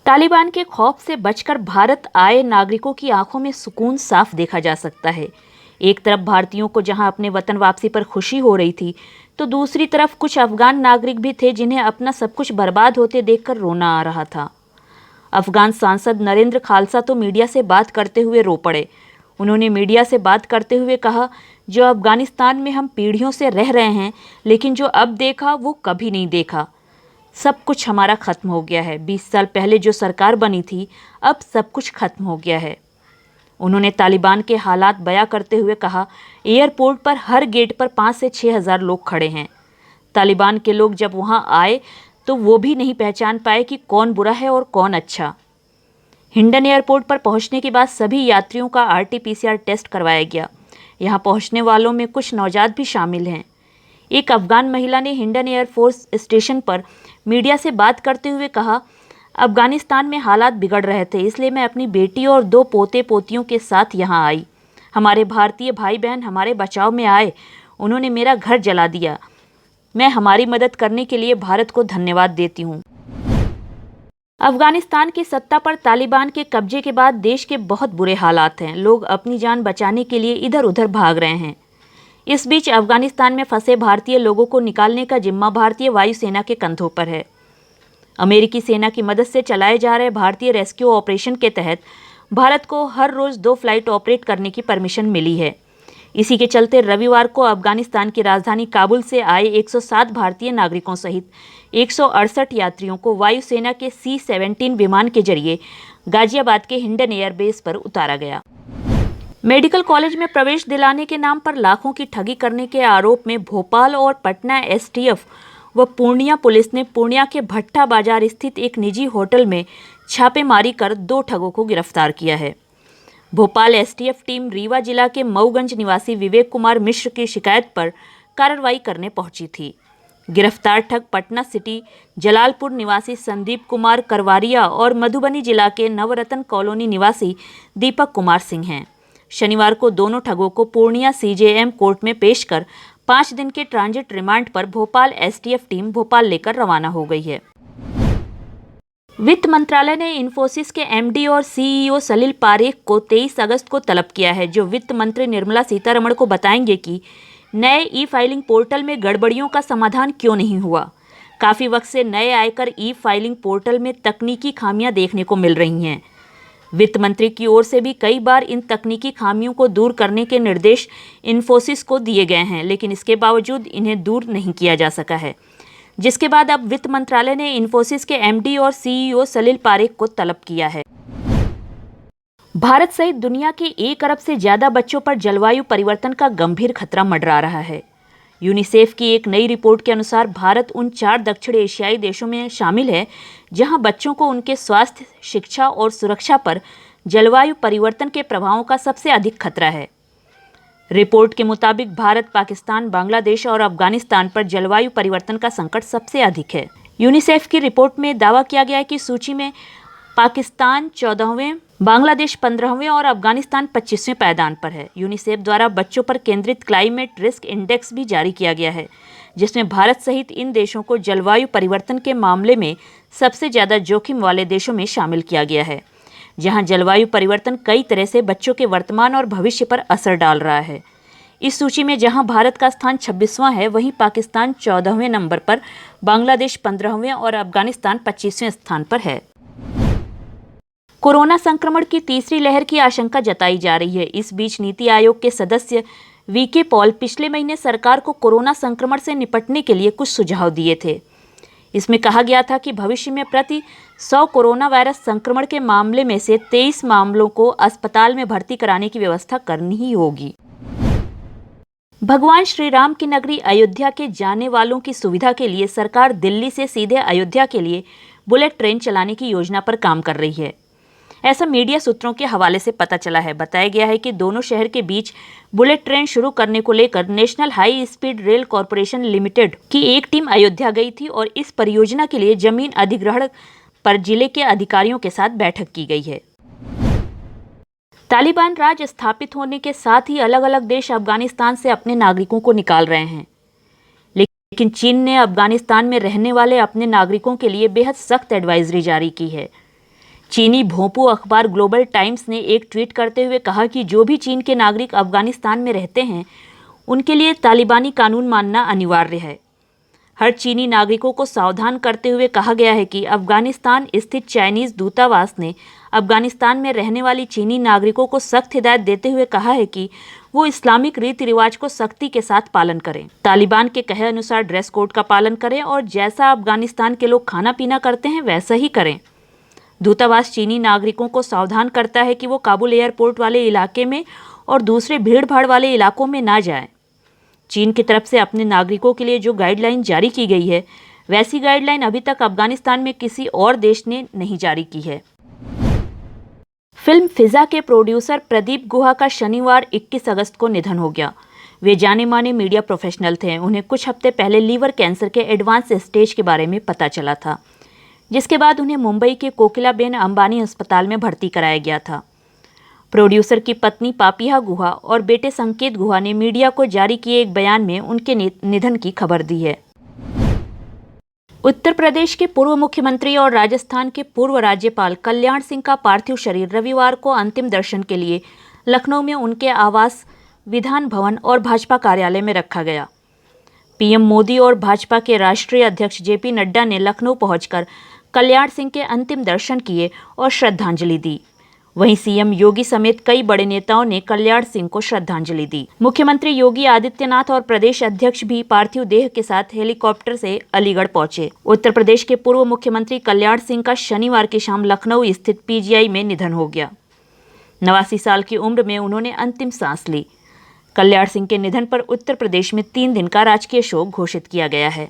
तालिबान के खौफ से बचकर भारत आए नागरिकों की आंखों में सुकून साफ देखा जा सकता है। एक तरफ भारतीयों को जहां अपने वतन वापसी पर खुशी हो रही थी, तो दूसरी तरफ कुछ अफगान नागरिक भी थे जिन्हें अपना सब कुछ बर्बाद होते देखकर रोना आ रहा था। अफगान सांसद नरेंद्र खालसा तो मीडिया से बात करते हुए रो पड़े। उन्होंने मीडिया से बात करते हुए कहा, जो अफगानिस्तान में हम पीढ़ियों से रह रहे हैं, लेकिन जो अब देखा वो कभी नहीं देखा। सब कुछ हमारा खत्म हो गया है। 20 साल पहले जो सरकार बनी थी, अब सब कुछ खत्म हो गया है। उन्होंने तालिबान के हालात बयां करते हुए कहा, एयरपोर्ट पर हर गेट पर 5 से 6 हज़ार लोग खड़े हैं। तालिबान के लोग जब वहां आए तो वो भी नहीं पहचान पाए कि कौन बुरा है और कौन अच्छा। हिंडन एयरपोर्ट पर पहुंचने के बाद सभी यात्रियों का RT-PCR टेस्ट करवाया गया। यहां पहुंचने वालों में कुछ नवजात भी शामिल हैं। एक अफगान महिला ने हिंडन एयरफोर्स स्टेशन पर मीडिया से बात करते हुए कहा, अफगानिस्तान में हालात बिगड़ रहे थे, इसलिए मैं अपनी बेटी और 2 पोते पोतियों के साथ यहाँ आई। हमारे भारतीय भाई बहन हमारे बचाव में आए। उन्होंने मेरा घर जला दिया। मैं हमारी मदद करने के लिए भारत को धन्यवाद देती हूँ। अफगानिस्तान की सत्ता पर तालिबान के कब्जे के बाद देश के बहुत बुरे हालात हैं। लोग अपनी जान बचाने के लिए इधर उधर भाग रहे हैं। इस बीच अफगानिस्तान में फंसे भारतीय लोगों को निकालने का जिम्मा भारतीय वायुसेना के कंधों पर है। अमेरिकी सेना की मदद से चलाए जा रहे भारतीय रेस्क्यू ऑपरेशन के तहत भारत को हर रोज 2 फ्लाइट ऑपरेट करने की परमिशन मिली है। इसी के चलते रविवार को अफगानिस्तान की राजधानी काबुल से आए 107 भारतीय नागरिकों सहित 168 यात्रियों को वायुसेना के C-17 विमान के जरिए गाजियाबाद के हिंडन एयरबेस पर उतारा गया। मेडिकल कॉलेज में प्रवेश दिलाने के नाम पर लाखों की ठगी करने के आरोप में भोपाल और पटना STF व पूर्णिया पुलिस ने पूर्णिया के भट्टा बाजार स्थित एक निजी होटल में छापेमारी कर 2 ठगों को गिरफ्तार किया है। भोपाल STF टीम रीवा जिला के मऊगंज निवासी विवेक कुमार मिश्र की शिकायत पर कार्रवाई करने पहुंची थी। गिरफ्तार ठग पटना सिटी जलालपुर निवासी संदीप कुमार करवारिया और मधुबनी जिला के नवरत्न कॉलोनी निवासी दीपक कुमार सिंह हैं। शनिवार को दोनों ठगों को पूर्णिया CJM कोर्ट में पेश कर 5 दिन के ट्रांजिट रिमांड पर भोपाल STF टीम भोपाल लेकर रवाना हो गई है। वित्त मंत्रालय ने इन्फोसिस के MD और CEO सलिल पारेख को 23 अगस्त को तलब किया है, जो वित्त मंत्री निर्मला सीतारमण को बताएंगे कि नए ई-फाइलिंग पोर्टल में गड़बड़ियों का समाधान क्यों नहीं हुआ। काफ़ी वक्त से नए आयकर ई-फाइलिंग पोर्टल में तकनीकी खामियां देखने को मिल रही हैं। वित्त मंत्री की ओर से भी कई बार इन तकनीकी खामियों को दूर करने के निर्देश इन्फोसिस को दिए गए हैं, लेकिन इसके बावजूद इन्हें दूर नहीं किया जा सका है, जिसके बाद अब वित्त मंत्रालय ने इन्फोसिस के MD और CEO सलिल पारेख को तलब किया है। भारत सहित दुनिया के 1 अरब से ज्यादा बच्चों पर जलवायु परिवर्तन का गंभीर खतरा मंडरा रहा है। यूनिसेफ की एक नई रिपोर्ट के अनुसार भारत उन 4 दक्षिण एशियाई देशों में शामिल है जहां बच्चों को उनके स्वास्थ्य, शिक्षा और सुरक्षा पर जलवायु परिवर्तन के प्रभावों का सबसे अधिक खतरा है। रिपोर्ट के मुताबिक भारत, पाकिस्तान, बांग्लादेश और अफगानिस्तान पर जलवायु परिवर्तन का संकट सबसे अधिक है। यूनिसेफ की रिपोर्ट में दावा किया गया है कि सूची में पाकिस्तान 14वें, बांग्लादेश 15वें और अफगानिस्तान 25वें पायदान पर है। यूनिसेफ द्वारा बच्चों पर केंद्रित क्लाइमेट रिस्क इंडेक्स भी जारी किया गया है, जिसमें भारत सहित इन देशों को जलवायु परिवर्तन के मामले में सबसे ज़्यादा जोखिम वाले देशों में शामिल किया गया है, जहां जलवायु परिवर्तन कई तरह से बच्चों के वर्तमान और भविष्य पर असर डाल रहा है। इस सूची में जहां भारत का स्थान 26वां है, वहीं पाकिस्तान 14वें नंबर पर, बांग्लादेश 15वें और अफगानिस्तान 25वें स्थान पर है। कोरोना संक्रमण की तीसरी लहर की आशंका जताई जा रही है। इस बीच नीति आयोग के सदस्य VK पॉल पिछले महीने सरकार को कोरोना संक्रमण से निपटने के लिए कुछ सुझाव दिए थे। इसमें कहा गया था कि भविष्य में प्रति 100 कोरोना वायरस संक्रमण के मामले में से 23 मामलों को अस्पताल में भर्ती कराने की व्यवस्था करनी ही होगी। भगवान श्री राम की नगरी अयोध्या के जाने वालों की सुविधा के लिए सरकार दिल्ली से सीधे अयोध्या के लिए बुलेट ट्रेन चलाने की योजना पर काम कर रही है। ऐसा मीडिया सूत्रों के हवाले से पता चला है। बताया गया है कि दोनों शहर के बीच बुलेट ट्रेन शुरू करने को लेकर national high speed rail corporation limited की एक टीम अयोध्या गई थी और इस परियोजना के लिए जमीन अधिग्रहण पर जिले के अधिकारियों के साथ बैठक की गई है। तालिबान राज स्थापित होने के साथ ही अलग अलग देश अफगानिस्तान से अपने नागरिकों को निकाल रहे हैं, लेकिन चीन ने अफगानिस्तान में रहने वाले अपने नागरिकों के लिए बेहद सख्त एडवाइजरी जारी की है। चीनी भोंपू अखबार ग्लोबल टाइम्स ने एक ट्वीट करते हुए कहा कि जो भी चीन के नागरिक अफगानिस्तान में रहते हैं उनके लिए तालिबानी कानून मानना अनिवार्य है। हर चीनी नागरिकों को सावधान करते हुए कहा गया है कि अफगानिस्तान स्थित चाइनीज दूतावास ने अफगानिस्तान में रहने वाली चीनी नागरिकों को सख्त हिदायत देते हुए कहा है कि वो इस्लामिक रीति रिवाज को सख्ती के साथ पालन करें, तालिबान के कहे अनुसार ड्रेस कोड का पालन करें और जैसा अफगानिस्तान के लोग खाना पीना करते हैं वैसा ही करें। दूतावास चीनी नागरिकों को सावधान करता है कि वो काबुल एयरपोर्ट वाले इलाके में और दूसरे भीड़ भाड़ वाले इलाकों में ना जाएं। चीन की तरफ से अपने नागरिकों के लिए जो गाइडलाइन जारी की गई है वैसी गाइडलाइन अभी तक अफगानिस्तान में किसी और देश ने नहीं जारी की है। फिल्म फिजा के प्रोड्यूसर प्रदीप गुहा का शनिवार 21 अगस्त को निधन हो गया। वे जाने माने मीडिया प्रोफेशनल थे। उन्हें कुछ हफ्ते पहले लीवर कैंसर के एडवांस स्टेज के बारे में पता चला था, जिसके बाद उन्हें मुंबई के कोकिलाबेन अंबानी अस्पताल में भर्ती कराया गया था। प्रोड्यूसर की पत्नी पापिहा गुहा और बेटे संकेत गुहा ने मीडिया को जारी किए एक बयान में उनके निधन की खबर दी है। उत्तर प्रदेश के पूर्व मुख्यमंत्री और राजस्थान के पूर्व राज्यपाल कल्याण सिंह का पार्थिव शरीर रविवार को अंतिम दर्शन के लिए लखनऊ में उनके आवास, विधान भवन और भाजपा कार्यालय में रखा गया। पीएम मोदी और भाजपा के राष्ट्रीय अध्यक्ष जेपी नड्डा ने लखनऊ पहुंचकर कल्याण सिंह के अंतिम दर्शन किए और श्रद्धांजलि दी। वहीं सीएम योगी समेत कई बड़े नेताओं ने कल्याण सिंह को श्रद्धांजलि दी। मुख्यमंत्री योगी आदित्यनाथ और प्रदेश अध्यक्ष भी पार्थिव देह के साथ हेलीकॉप्टर से अलीगढ़ पहुंचे। उत्तर प्रदेश के पूर्व मुख्यमंत्री कल्याण सिंह का शनिवार की शाम लखनऊ स्थित पीजीआई में निधन हो गया। 89 साल की उम्र में उन्होंने अंतिम सांस ली। कल्याण सिंह के निधन पर उत्तर प्रदेश में 3 दिन का राजकीय शोक घोषित किया गया है।